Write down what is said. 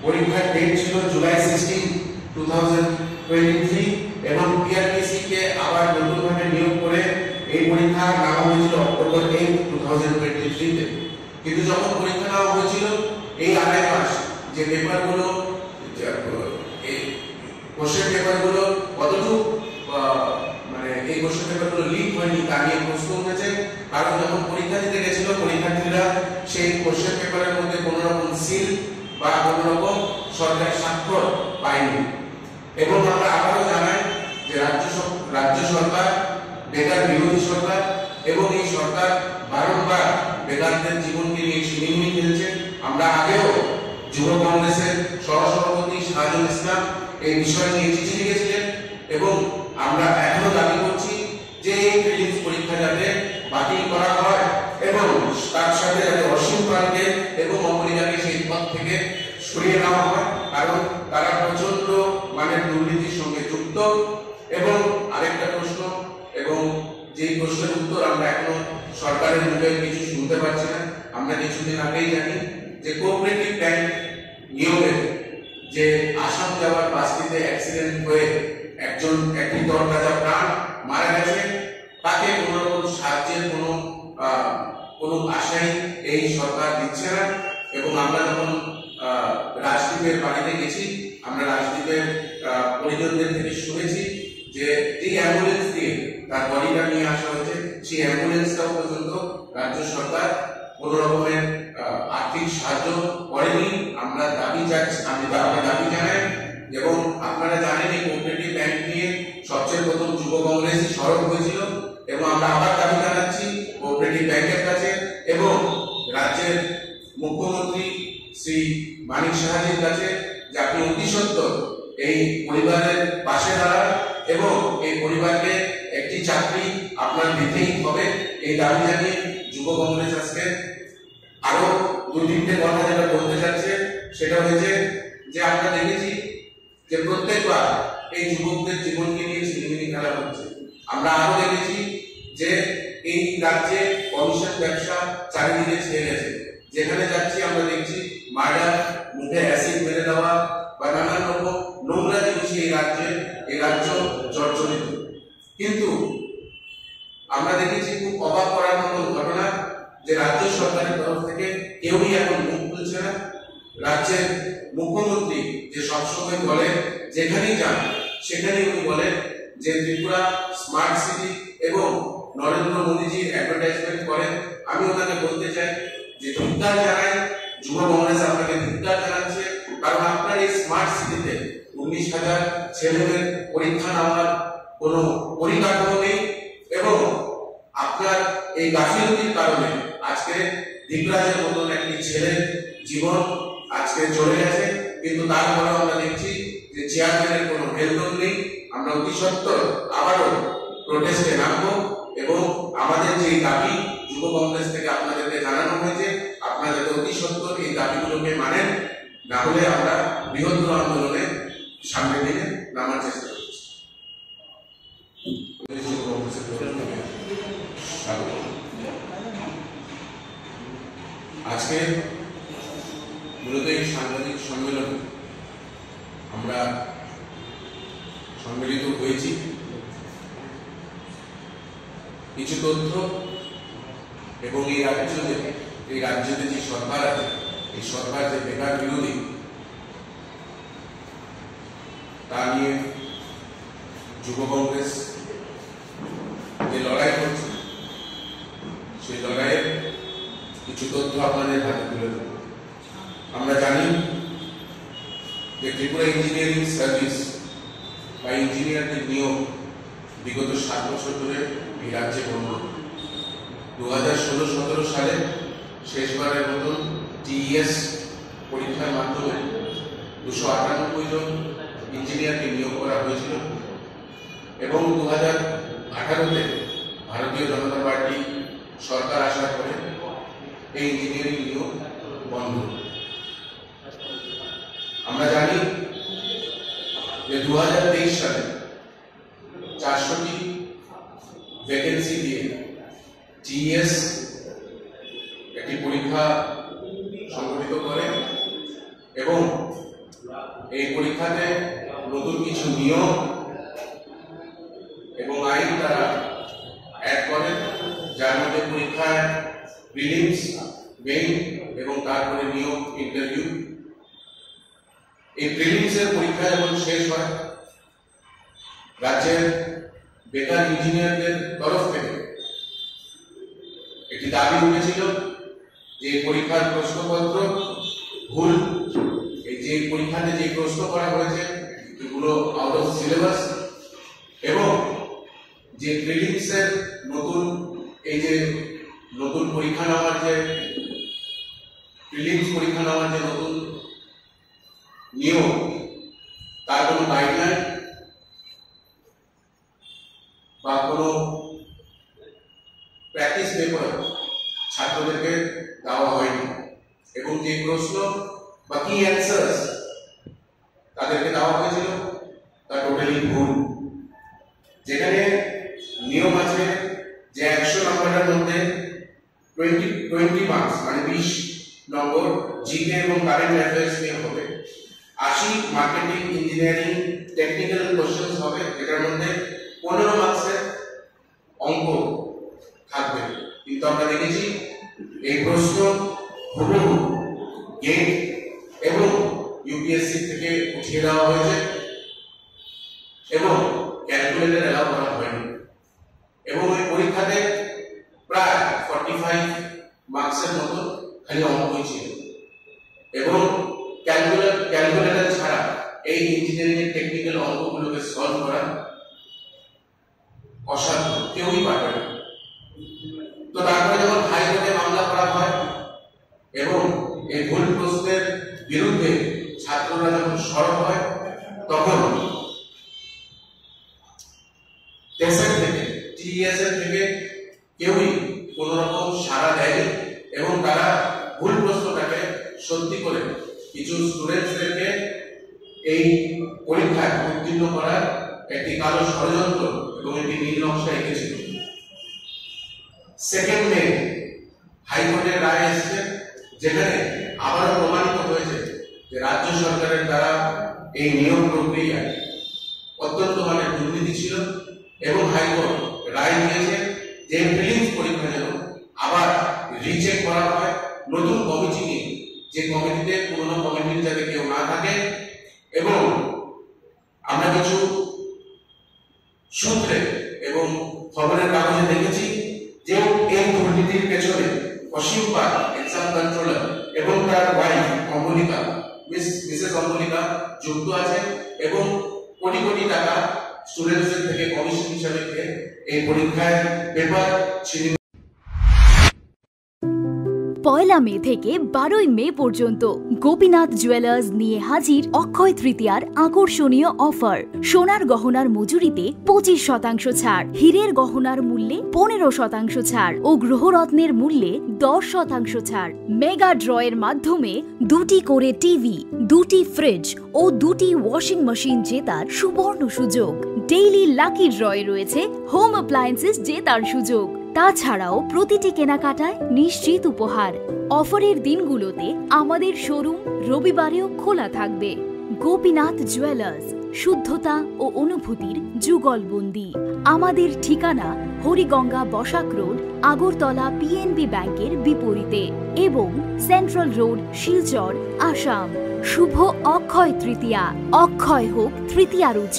পরীক্ষার ডেট ছিল জুলাই 16, 2023 এবং পিআরপিসি কে আবার নতুনভাবে নিয়োগ করে এই পরীক্ষা নেওয়া হয়েছিল অক্টোবর 8, 2023 তে। কিন্তু যখন পরীক্ষা নেওয়া হয়েছিল এই আড়াই মাস যে পেপারগুলো এই কোশ্চেন পেপারগুলো কতটুকু মানে এই কোশ্চেন পেপারগুলো লিক হয়নি তা নিয়ে প্রশ্ন উঠেছে। কারণ যখন পরীক্ষা দিতে গেছিল পরীক্ষার্থীরা সেই কোশ্চেন পেপারের মধ্যে কোনো রকম সিল বা কোনো রকম সরকারি স্বাক্ষর পায়নি। এবং আমরা আবারও জানাই যে রাজ্য সরকার বেকার বিরোধী সরকার এবং এই সরকার বারংবার বেকারদের জীবনকে নিয়ে ছিনিমিনি খেলছে। আমরা আগেও যুব কংগ্রেসের সহসভাপতি শাহজাহান ইসলাম এই বিষয় নিয়ে চিঠি লিখেছিলেন এবং আমরা এখনো দাবি করছি যে এই প্রিলিমস পরীক্ষা যাতে বাতিল করা হয় এবং তার সাথে যাতে অসীম পালকে এবং অপরিজাকে সেই পদ থেকে সরিয়ে নেওয়া হয়, কারণ তারা প্রচন্ড মানে দুর্নীতির সঙ্গে যুক্ত। এবং আরেকটা প্রশ্ন, এবং যেই প্রশ্নের উত্তর আমরা এখনো সরকারের মুখে কিছু শুনতে পাচ্ছি না। আমরা কিছুদিন আগেই জানি যে কোঅপারেটিভ ব্যাংক নিয়োগে যে আসাম যাওয়ার বাসটিতে অ্যাক্সিডেন্ট হয়ে একটি তরতাজা প্রাণ মারা গেছে, তাকে কোনো রকম সাহায্যের কোনো আশাই এই সরকার দিচ্ছে না। এবং আমরা যখন রাজদীপের বাড়িতে গেছি, আমরা রাজদীপের পরিজনদের থেকে শুনেছি যে অ্যাম্বুলেন্স দিয়ে তার বডিটা নিয়ে আসা হয়েছে, সেই অ্যাম্বুলেন্সটাও পর্যন্ত রাজ্য সরকার কোনো রকমের আর্থিক সাহায্য করেনি। আমরা দাবি জানাই। এবং আপনারা জানেন এই কোঅপারেটিভ ব্যাংক নিয়ে সবচেয়ে প্রথম যুব কংগ্রেসই সরব হয়েছিল এবং আমরা আবার দাবি জানাচ্ছি কোঅপারেটিভ ব্যাংকের কাছে এবং রাজ্যের মুখ্যমন্ত্রী শ্রী মানিক সাহাজির কাছে যে আপনি অতি সত্বর এই পরিবারের পাশে দাঁড়ান এবং এই পরিবারকে একটি চাকরি আপনার দিতেই হবে। এই দাবি জানিয়ে যুব কংগ্রেস আজকে আরো দুই-তিনটে কথা যেটা বলতে চাচ্ছে সেটা হয়েছে যে আমরা দেখেছি যে প্রত্যেকবার এই যুবকদের জীবনকে নিয়ে ছিনিমিনি খেলা হচ্ছে। আমরা আরো দেখেছি যে এই রাজ্যে কমিশন ব্যবসা চারিদিকে ছেয়ে গেছে। যেখানে যাচ্ছি আমরা দেখছি মার্ডার, মুখে অ্যাসিড মেরে দেওয়া বা নানান রকম নোংরা জিনিস এই রাজ্য জর্জরিত। কিন্তু আমরা দেখেছি খুব অবাক করার মতো ঘটনা যে রাজ্য সরকারের তরফ থেকে কেউই এখন মুখ খুলছে না। রাজ্যের মুখ্যমন্ত্রী যে সবসময় বলে যেখানেই যান সেখানেই উনি বলেন যে ত্রিপুরা স্মার্ট সিটি এবং নরেন্দ্র মোদীজির অ্যাডভার্টাইজমেন্ট করেন। আমি ওনাকে বলতে চাই যে ধিক্কার জানাই, যুব কংগ্রেস আপনাকে ধিক্কার জানাচ্ছে, কারণ আপনার এই স্মার্ট সিটিতে 19,000 ছেলেমেয়ের পরীক্ষা নেওয়ার কোনো পরিকাঠামো নেই এবং আপনার এই গাফিলতির কারণে আজকে দিগরাজের মতন একটি ছেলের জীবন আজকে চলে গেছে। কিন্তু তারপরে আমরা দেখছি যে চেয়ারম্যানের কোনো হেলদোল নেই। আমরা অতি সত্বর আবারও প্রোটেস্টে নামবো এবং আমাদের যে দাবি যুব কংগ্রেস থেকে আপনাদেরকে জানানো হয়েছে, আপনারা যাতে অতি সত্বর এই দাবিগুলোকে মানেন, না হলে আমরা বৃহত্তর আন্দোলনে সামনে দিকে নামার চেষ্টা করছি। আজকে মূলত এই সাংবাদিক সম্মেলনে আমরা সম্মিলিত হয়েছি কিছু তথ্য এবং এই রাজ্যে যে সরকার আছে, এই সরকার যে বেকার বিরোধী তা নিয়ে যুব কংগ্রেস যে লড়াই করছে সেই লড়াইয়ের কিছু তথ্য আপনাদের হাতে তুলে দেব। আমরা জানি যে ত্রিপুরা ইঞ্জিনিয়ারিং সার্ভিস বা ইঞ্জিনিয়ারদের নিয়োগ বিগত 7 বছর ধরে এই রাজ্যে বন্ধ। 2016-17 সালে শেষবারের মতন টিইএস পরীক্ষার মাধ্যমে 298 জন ইঞ্জিনিয়ারকে নিয়োগ করা হয়েছিল এবং 2018-তে ভারতীয় জনতা পার্টি সরকার আসার পরে এই ইঞ্জিনিয়ারিং নিয়োগ বন্ধ। আমরা জানি যে 2023 সালে 400টি ভ্যাকেন্সি দিয়ে টিএস একটি পরীক্ষা সংগঠিত করে এবং পরীক্ষাতে নতুন কিছু নিয়ম এবং আইন তারা অ্যাড করেন, যার মধ্যে পরীক্ষায় প্রিলিমস, মেইন এবং তারপরে নিয়োগ ইন্টারভিউ। এই প্রিলিমসের পরীক্ষা যখন শেষ হয়, রাজ্যের বেকার ইঞ্জিনিয়ারদের তরফ থেকে একটি দাবি উঠেছিল যে পরীক্ষার প্রশ্নপত্র ভুল, এই যে পরীক্ষাতে যে প্রশ্ন করা হয়েছে এগুলো আউট অফ সিলেবাস, এবং যে প্রিলিমসের নতুন এই যে নতুন পরীক্ষা নেওয়ার যে প্রিলিমস পরীক্ষা নেওয়ার যে নতুন নিয়ম, তার কোনো গাইডলাইন বা কোনো প্র্যাকটিস পেপার ছাত্রদেরকে দেওয়া হয়নি, এবং যে প্রশ্ন বা কি অ্যান্সার্স তাদেরকে দেওয়া হয়েছিল তা টোটালি ভুল। যেখানে নিয়ম আছে যে 100 নম্বরের মধ্যে 20 মার্কস মানে 20 নম্বর জিকে এবং কারেন্ট অ্যাফেয়ার্স নিয়ে হবে, 80 মার্কেটিং, ইঞ্জিনিয়ারিং, টেকনিক্যাল কোশ্চেন্স হবে, যেটার মধ্যে 15 মার্কসের অঙ্ক থাকবে। কিন্তু আমরা দেখেছি এই প্রশ্ন হুবহু গেট এবং ইউপিএসসি থেকে উঠিয়ে দেওয়া হয়েছে এবং ক্যালকুলেটর এলাও করা হয়নি, এবং ওই পরীক্ষাতে প্রায় 45 মার্কসের মতো খালি অঙ্কই ছিল, এবং ক্যালকুলেটর ছাড়া এই ইঞ্জিনিয়ারিং এর টেকনিক্যাল অঙ্কগুলোকে সলভ করা অসাধ্য, কেউই পারবে না। তো তারপরে যখন হাইকোর্টে মামলা করা হয় এবং এই ভুল প্রশ্নের বিরুদ্ধে ছাত্ররা যখন সরব হয়, তখন টিএস এর থেকে কেউই কোন রকম সাড়া দেয়নি, এবং তারা ভুল প্রশ্নটাকে সত্যি করে কিছু স্টুডেন্টসদেরকে এই পরীক্ষায় উত্তীর্ণ করার একটি কালো ষড়যন্ত্র এবং একটি নীল নকশা এঁকেছিল। সেকেন্ড মে হাইকোর্টের রায় এসেছে, যেখানে আবারও প্রমাণিত হয়েছে যে রাজ্য সরকারের দ্বারা এই নিয়োগ প্রক্রিয়ায় অত্যন্ত মানের দুর্নীতি ছিল, এবং হাইকোর্ট রায় দিয়েছে যে প্রিলিমস পরীক্ষা যেন আবার রিচেক করা হয় নতুন কমিটি নিয়ে, যে কমিটিতে পুরনো কমিটির যাতে কেউ না থাকে। এবং আমরা কিছু সূত্রে এবং খবরের কাগজে দেখেছি যে এই দুর্নীতির পেছনে অসীম পাল, এক্সাম কন্ট্রোলার, এবং তার ওয়াইফ অমলিকা, মিসেস অমলিকা যুক্ত আছে, এবং কোটি কোটি টাকা স্টুডেন্টসদের থেকে কমিশন হিসাবে এই পরীক্ষায় পেপার ছিনিয়ে। 1 মে থেকে 12 মে পর্যন্ত গোপীনাথ জুয়েলার্স নিয়ে হাজির অক্ষয় তৃতীয়ার আকর্ষণীয় অফার। সোনার গহনার মজুরিতে 25% ছাড়, হীরের গহনার মূল্যে 15% ছাড় ও গ্রহরত্নের মূল্যে 10% ছাড়। মেগা ড্রয়ের মাধ্যমে 2টি করে টিভি, 2টি ফ্রিজ ও 2টি ওয়াশিং মেশিন জেতার সুবর্ণ সুযোগ। ডেইলি লাকি ড্রয়ে রয়েছে হোম অ্যাপ্লায়েন্সেস জেতার সুযোগ। তাছাড়াও প্রতিটি কেনাকাটায় নিশ্চিত উপহার। অফারের দিনগুলোতে আমাদের শোরুম রবিবারেও খোলা থাকবে। গোপীনাথ জুয়েলার্স, শুদ্ধতা ও অনুভূতির যুগলবন্দি। আমাদের ঠিকানা হরিগঙ্গা বসাক রোড, আগরতলা পিএনবি ব্যাংকের বিপরীতে এবং সেন্ট্রাল রোড, শিলচর, আসাম। শুভ অক্ষয় তৃতীয়া। অক্ষয় হোক তৃতীয়ার উৎসব।